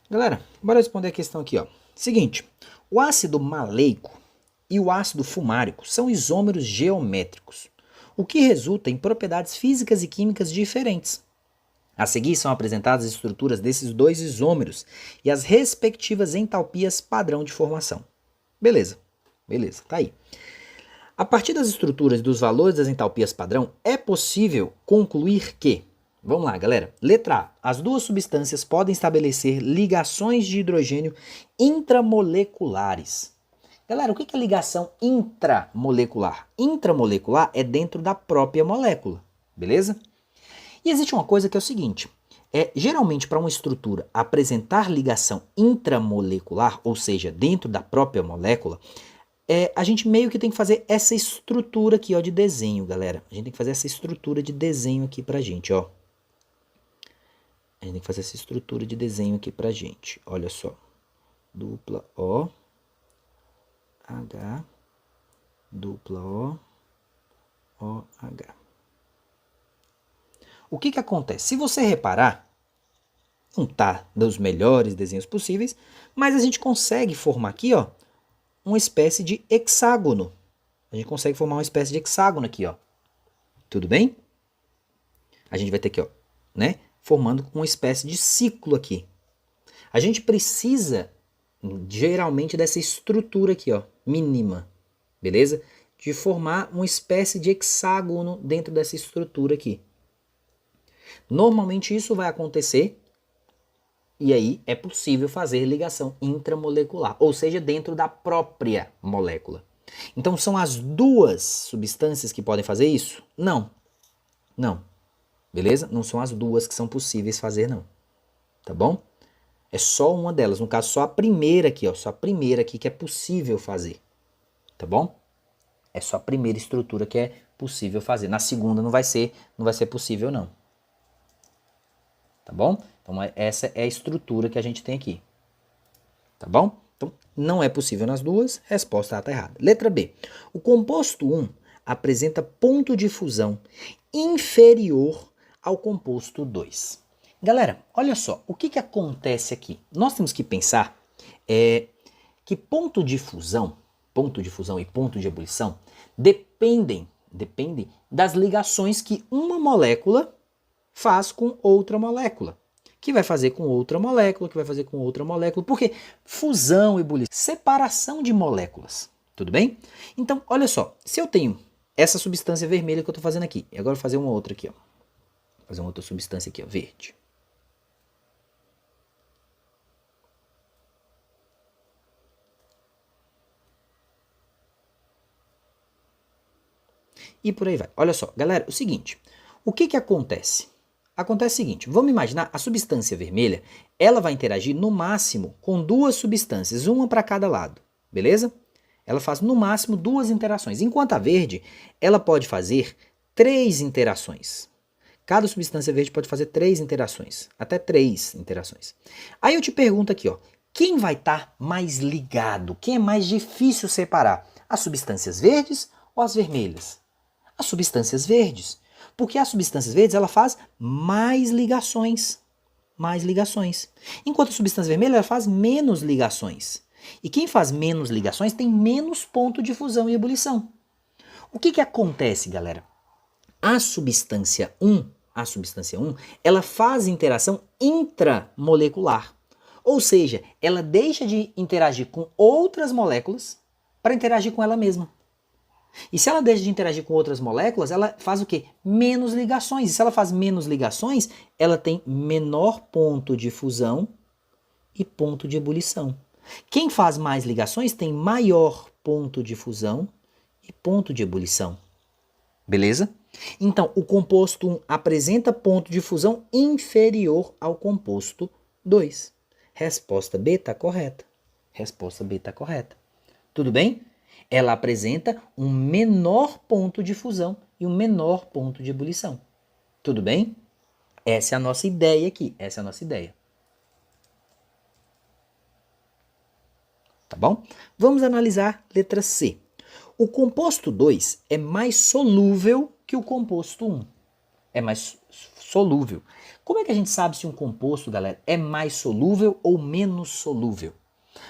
Galera, bora responder a questão aqui, ó. Seguinte, o ácido maleico e o ácido fumárico são isômeros geométricos, o que resulta em propriedades físicas e químicas diferentes. A seguir são apresentadas as estruturas desses dois isômeros e as respectivas entalpias padrão de formação. Beleza, tá aí. A partir das estruturas e dos valores das entalpias padrão, é possível concluir que, vamos lá, galera. Letra A. As duas substâncias podem estabelecer ligações de hidrogênio intramoleculares. Galera, o que é ligação intramolecular? Intramolecular é dentro da própria molécula, beleza? E existe uma coisa que é o seguinte, geralmente para uma estrutura apresentar ligação intramolecular, ou seja, dentro da própria molécula, a gente meio que tem que fazer essa estrutura aqui, ó, de desenho, galera. A gente tem que fazer essa estrutura de desenho aqui pra gente, ó. A gente tem que fazer essa estrutura de desenho aqui pra gente. Olha só. Dupla O, H, dupla O, OH. O que acontece? Se você reparar, não tá dos melhores desenhos possíveis, mas a gente consegue formar aqui, ó, uma espécie de hexágono. A gente consegue formar uma espécie de hexágono aqui, ó. Tudo bem? A gente vai ter aqui, ó, né, formando uma espécie de ciclo aqui. A gente precisa, geralmente, dessa estrutura aqui, ó, mínima, beleza? De formar uma espécie de hexágono dentro dessa estrutura aqui. Normalmente isso vai acontecer e aí é possível fazer ligação intramolecular, ou seja, dentro da própria molécula. Então são as duas substâncias que podem fazer isso? Não. Não. Beleza? Não são as duas que são possíveis fazer, não. Tá bom? É só uma delas. No caso, só a primeira aqui, ó. Só a primeira aqui que é possível fazer. Tá bom? É só a primeira estrutura que é possível fazer. Na segunda não vai ser possível, não. Tá bom? Então, essa é a estrutura que a gente tem aqui. Tá bom? Então, não é possível nas duas. Resposta A está errada. Letra B. O composto 1 apresenta ponto de fusão inferior ao composto 2. Galera, olha só. O que acontece aqui? Nós temos que pensar que ponto de fusão e ponto de ebulição dependem das ligações que uma molécula faz com outra molécula, que vai fazer com outra molécula, que vai fazer com outra molécula. Porque fusão, ebulição, separação de moléculas, tudo bem? Então, olha só, se eu tenho essa substância vermelha que eu estou fazendo aqui, e agora eu vou fazer uma outra aqui, ó. Vou fazer uma outra substância aqui, ó, verde. E por aí vai. Olha só, galera, o seguinte, o que acontece? Acontece o seguinte, vamos imaginar a substância vermelha, ela vai interagir no máximo com duas substâncias, uma para cada lado, beleza? Ela faz no máximo duas interações, enquanto a verde, ela pode fazer 3 interações. Cada substância verde pode fazer 3 interações, até 3 interações. Aí eu te pergunto aqui, ó, quem vai estar mais ligado? Quem é mais difícil separar? As substâncias verdes ou as vermelhas? As substâncias verdes. Porque as substâncias verdes, ela faz mais ligações. Enquanto a substância vermelha, ela faz menos ligações. E quem faz menos ligações tem menos ponto de fusão e ebulição. O que acontece, galera? A substância 1, ela faz interação intramolecular. Ou seja, ela deixa de interagir com outras moléculas para interagir com ela mesma. E se ela deixa de interagir com outras moléculas, ela faz o quê? Menos ligações. E se ela faz menos ligações, ela tem menor ponto de fusão e ponto de ebulição. Quem faz mais ligações tem maior ponto de fusão e ponto de ebulição. Beleza? Então, o composto 1 apresenta ponto de fusão inferior ao composto 2. Resposta B está correta. Tudo bem? Ela apresenta um menor ponto de fusão e um menor ponto de ebulição. Tudo bem? Essa é a nossa ideia aqui. Tá bom? Vamos analisar letra C. O composto 2 é mais solúvel que o composto 1. É mais solúvel. Como é que a gente sabe se um composto, galera, é mais solúvel ou menos solúvel?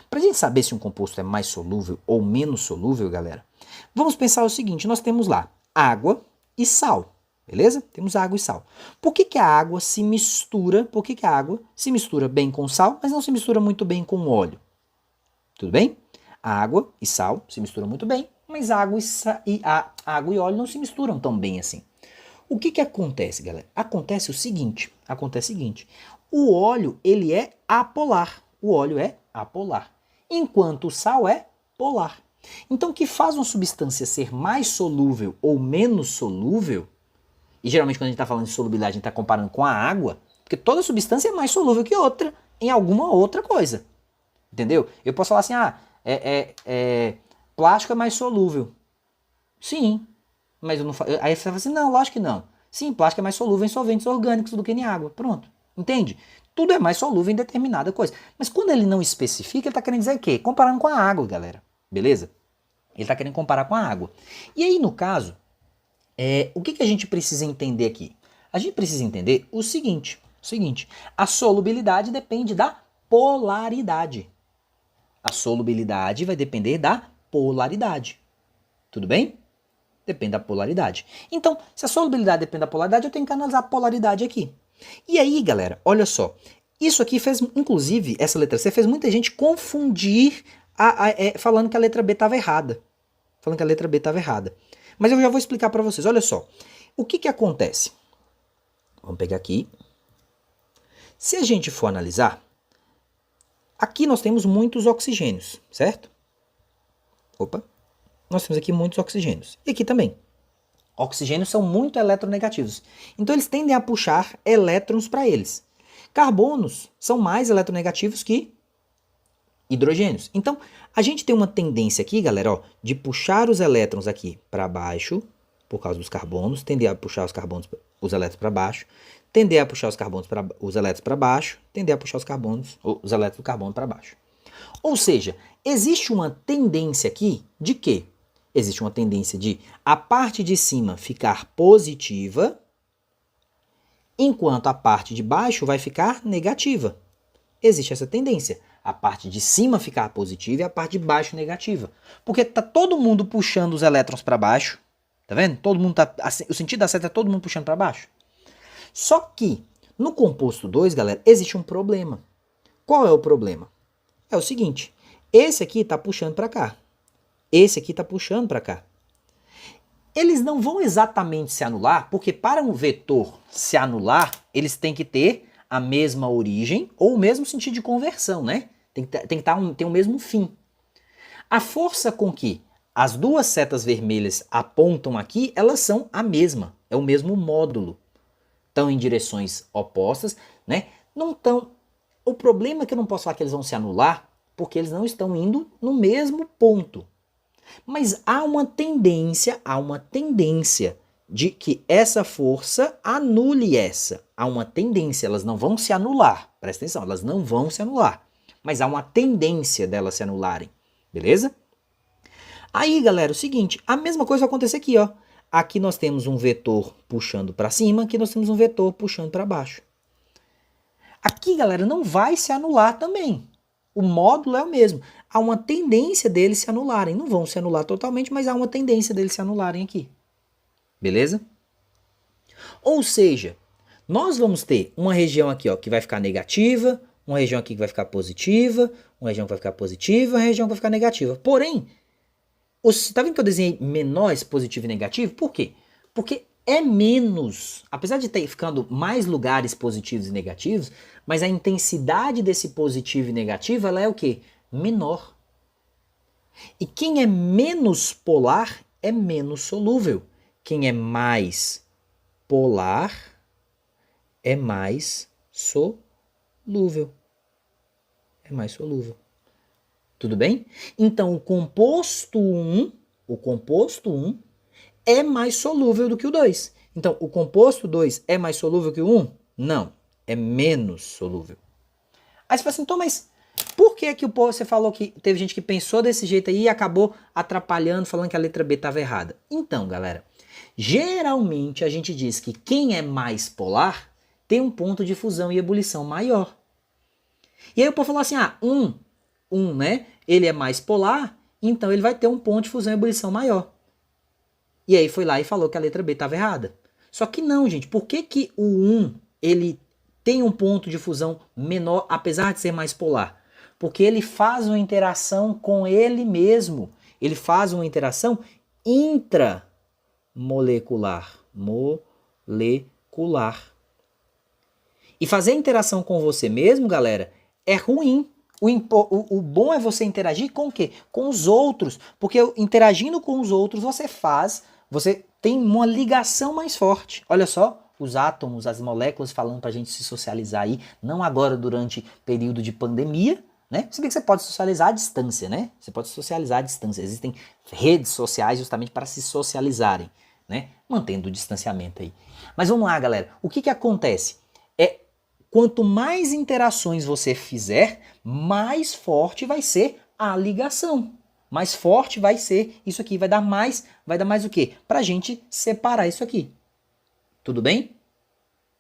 Para a gente saber se um composto é mais solúvel ou menos solúvel, galera, vamos pensar o seguinte, nós temos lá água e sal, beleza? Temos água e sal. Por que a água se mistura, a água se mistura bem com sal, mas não se mistura muito bem com óleo? Tudo bem? A água e sal se misturam muito bem, mas água e óleo não se misturam tão bem assim. O que acontece, galera? Acontece o seguinte, o óleo, ele é apolar, enquanto o sal é polar. Então, o que faz uma substância ser mais solúvel ou menos solúvel, e geralmente quando a gente está falando de solubilidade, a gente está comparando com a água, porque toda substância é mais solúvel que outra em alguma outra coisa, entendeu? Eu posso falar assim, plástico é mais solúvel. Sim, mas eu não falo. Aí você fala assim, não, lógico que não. Sim, plástico é mais solúvel em solventes orgânicos do que em água. Pronto, entende? Tudo é mais solúvel em determinada coisa. Mas quando ele não especifica, ele está querendo dizer o quê? Comparando com a água, galera. Beleza? Ele está querendo comparar com a água. E aí, no caso, o que a gente precisa entender aqui? A gente precisa entender o seguinte, a solubilidade depende da polaridade. A solubilidade vai depender da polaridade. Tudo bem? Depende da polaridade. Então, se a solubilidade depende da polaridade, eu tenho que analisar a polaridade aqui. E aí, galera, olha só. Isso aqui fez, inclusive, essa letra C fez muita gente confundir falando que a letra B estava errada. Mas eu já vou explicar para vocês. Olha só. O que acontece? Vamos pegar aqui. Se a gente for analisar, aqui nós temos muitos oxigênios, certo? Opa. Nós temos aqui muitos oxigênios. E aqui também. Oxigênios são muito eletronegativos. Então eles tendem a puxar elétrons para eles. Carbonos são mais eletronegativos que hidrogênios. Então a gente tem uma tendência aqui, galera, de puxar os elétrons aqui para baixo, por causa dos carbonos, tender a puxar os elétrons para baixo, tender a puxar os elétrons para baixo, tender a puxar os elétrons do carbono para baixo. Ou seja, existe uma tendência aqui de quê? Existe uma tendência de a parte de cima ficar positiva, enquanto a parte de baixo vai ficar negativa. Existe essa tendência. A parte de cima ficar positiva e a parte de baixo negativa. Porque está todo mundo puxando os elétrons para baixo. Tá vendo? O sentido da seta é todo mundo puxando para baixo. Só que no composto 2, galera, existe um problema. Qual é o problema? É o seguinte, esse aqui está puxando para cá. Esse aqui está puxando para cá. Eles não vão exatamente se anular, porque para um vetor se anular, eles têm que ter a mesma origem ou o mesmo sentido de conversão, né? Tem que ter o mesmo fim. A força com que as duas setas vermelhas apontam aqui, elas são a mesma, é o mesmo módulo. Estão em direções opostas, né? Não estão. O problema é que eu não posso falar que eles vão se anular, porque eles não estão indo no mesmo ponto. Mas há uma tendência de que essa força anule essa. Há uma tendência, elas não vão se anular. Presta atenção, elas não vão se anular. Mas há uma tendência delas se anularem, beleza? Aí, galera, o seguinte, a mesma coisa vai acontecer aqui, ó. Aqui nós temos um vetor puxando para cima, aqui nós temos um vetor puxando para baixo. Aqui, galera, não vai se anular também. O módulo é o mesmo. Há uma tendência deles se anularem. Não vão se anular totalmente, mas há uma tendência deles se anularem aqui. Beleza? Ou seja, nós vamos ter uma região aqui, ó, que vai ficar negativa, uma região aqui que vai ficar positiva, uma região que vai ficar positiva, uma região que vai ficar negativa. Porém, tá vendo que eu desenhei menores positivo e negativo? Por quê? Porque é menos, apesar de ter ficando mais lugares positivos e negativos, mas a intensidade desse positivo e negativo, ela é o quê? Menor. E quem é menos polar é menos solúvel. Quem é mais polar é mais solúvel. É mais solúvel. Tudo bem? Então o composto 1 é mais solúvel do que o 2. Então, o composto 2 é mais solúvel que o 1? Não, é menos solúvel. Aí você fala assim, então, mas por que você falou que teve gente que pensou desse jeito aí e acabou atrapalhando, falando que a letra B estava errada? Então, galera, geralmente a gente diz que quem é mais polar ter um ponto de fusão e ebulição maior. E aí eu posso falar assim, né? Ele é mais polar, então ele vai ter um ponto de fusão e ebulição maior. E aí foi lá e falou que a letra B estava errada. Só que não, gente. Por que o 1 ele tem um ponto de fusão menor, apesar de ser mais polar? Porque ele faz uma interação com ele mesmo. Ele faz uma interação intramolecular. Molecular. E fazer interação com você mesmo, galera, é ruim. O bom é você interagir com o quê? Com os outros. Porque interagindo com os outros, você tem uma ligação mais forte. Olha só, os átomos, as moléculas falando pra gente se socializar aí, não agora durante período de pandemia, né? Se bem que você pode socializar à distância, né? Você pode socializar à distância. Existem redes sociais justamente para se socializarem, né? Mantendo o distanciamento aí. Mas vamos lá, galera. O que acontece? Quanto mais interações você fizer, mais forte vai ser a ligação. Mais forte vai ser isso aqui. Vai dar mais o quê? Pra gente separar isso aqui. Tudo bem?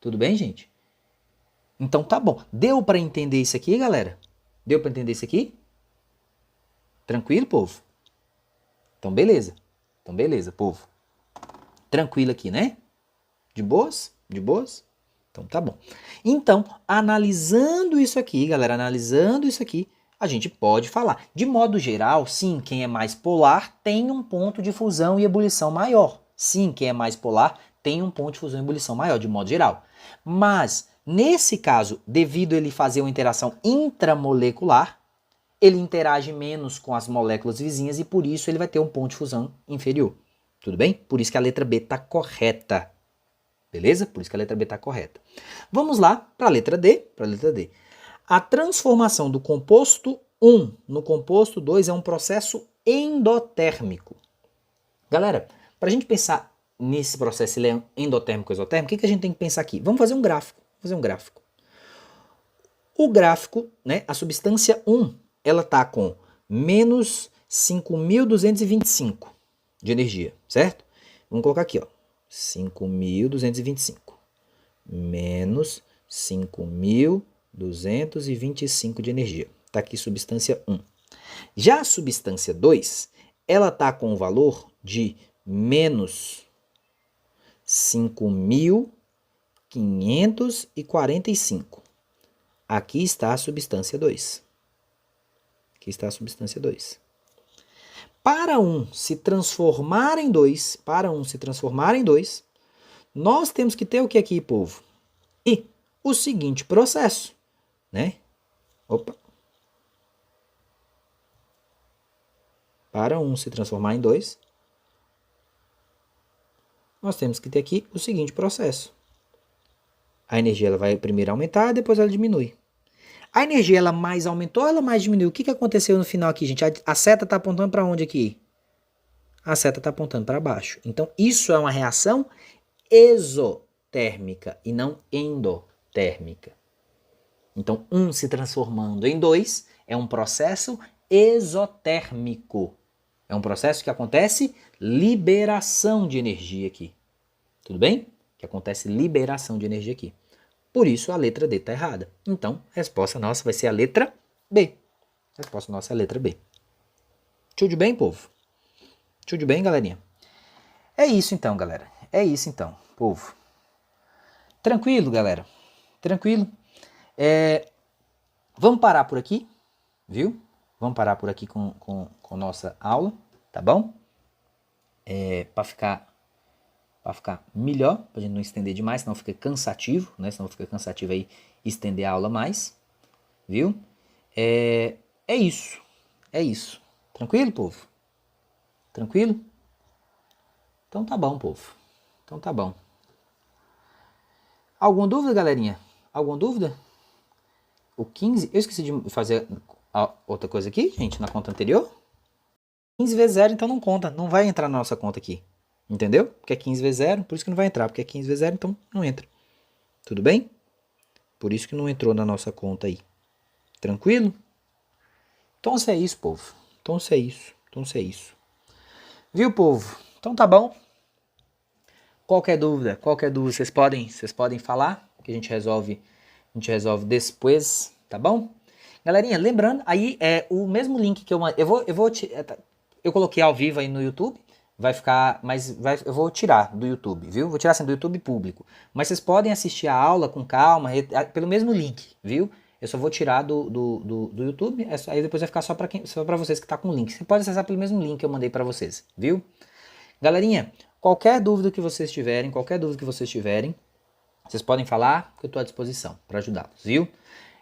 Tudo bem, gente? Então tá bom. Deu pra entender isso aqui, galera? Deu pra entender isso aqui? Tranquilo, povo? Então beleza. Povo. Tranquilo aqui, né? De boas? De boas? Então tá bom. Então, analisando isso aqui, galera, a gente pode falar. De modo geral, sim, quem é mais polar tem um ponto de fusão e ebulição maior. Sim, quem é mais polar tem um ponto de fusão e ebulição maior, de modo geral. Mas, nesse caso, devido a ele fazer uma interação intramolecular, ele interage menos com as moléculas vizinhas e por isso ele vai ter um ponto de fusão inferior. Tudo bem? Por isso que a letra B está correta. Beleza? Por isso que a letra B está correta. Vamos lá para a letra D. A transformação do composto 1 no composto 2 é um processo endotérmico. Galera, para a gente pensar nesse processo, ele é endotérmico ou exotérmico, o que a gente tem que pensar aqui? Vamos fazer um gráfico. O gráfico, né, a substância 1, ela está com menos 5.225 de energia, certo? Vamos colocar aqui, ó. 5.225 menos 5.225 de energia. Está aqui substância 1. Já a substância 2, ela está com o valor de menos 5.545. Aqui está a substância 2. Para um se transformar em 2, nós temos que ter o que aqui, povo? E o seguinte processo, né? Para um se transformar em 2, nós temos que ter aqui o seguinte processo. A energia ela vai primeiro aumentar, depois ela diminui. A energia ela mais aumentou ou ela mais diminuiu? O que aconteceu no final aqui, gente? A seta está apontando para onde aqui? A seta está apontando para baixo. Então, isso é uma reação exotérmica e não endotérmica. Então, um se transformando em 2 é um processo exotérmico. É um processo que acontece liberação de energia aqui. Tudo bem? Que acontece liberação de energia aqui. Por isso, a letra D está errada. Então, a resposta nossa vai ser a letra B. Tudo bem, povo? Tudo bem, galerinha? É isso então, galera. Povo. Tranquilo, galera? Tranquilo? Vamos parar por aqui, viu? Vamos parar por aqui com nossa aula, tá bom? Para ficar melhor, pra gente não estender demais, senão fica cansativo, né? Senão fica cansativo aí estender a aula mais, viu? É isso. Tranquilo, povo? Tranquilo? Então tá bom, povo. Então tá bom. Alguma dúvida, galerinha? Alguma dúvida? O 15, eu esqueci de fazer outra coisa aqui, gente, na conta anterior. 15 vezes 0, então não conta, não vai entrar na nossa conta aqui. Entendeu? Porque é 15 vezes 0, por isso que não vai entrar. Porque é 15 vezes 0, então não entra. Tudo bem? Por isso que não entrou na nossa conta aí. Tranquilo? Então é isso, povo. Então é isso. Viu, povo? Então tá bom. Qualquer dúvida, vocês podem falar, Que a gente resolve depois, tá bom? Galerinha, lembrando, aí é o mesmo link que eu coloquei ao vivo aí no YouTube, vai ficar, eu vou tirar do YouTube, viu? Vou tirar assim do YouTube público, mas vocês podem assistir a aula com calma, pelo mesmo link, viu? Eu só vou tirar do YouTube, aí depois vai ficar só para vocês que tá com o link. Você pode acessar pelo mesmo link que eu mandei para vocês, viu? Galerinha, qualquer dúvida que vocês tiverem, vocês podem falar que eu estou à disposição para ajudá-los, viu?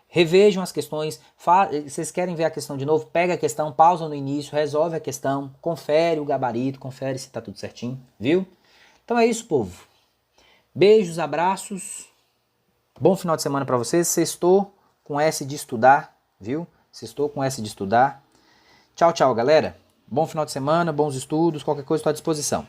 Revejam as questões, vocês querem ver a questão de novo, pega a questão, pausa no início, resolve a questão, confere o gabarito, confere se está tudo certinho, viu? Então é isso, povo. Beijos, abraços, bom final de semana para vocês, sextou com S de estudar, viu? Sextou com S de estudar. Tchau, tchau, galera. Bom final de semana, bons estudos, qualquer coisa estou à disposição.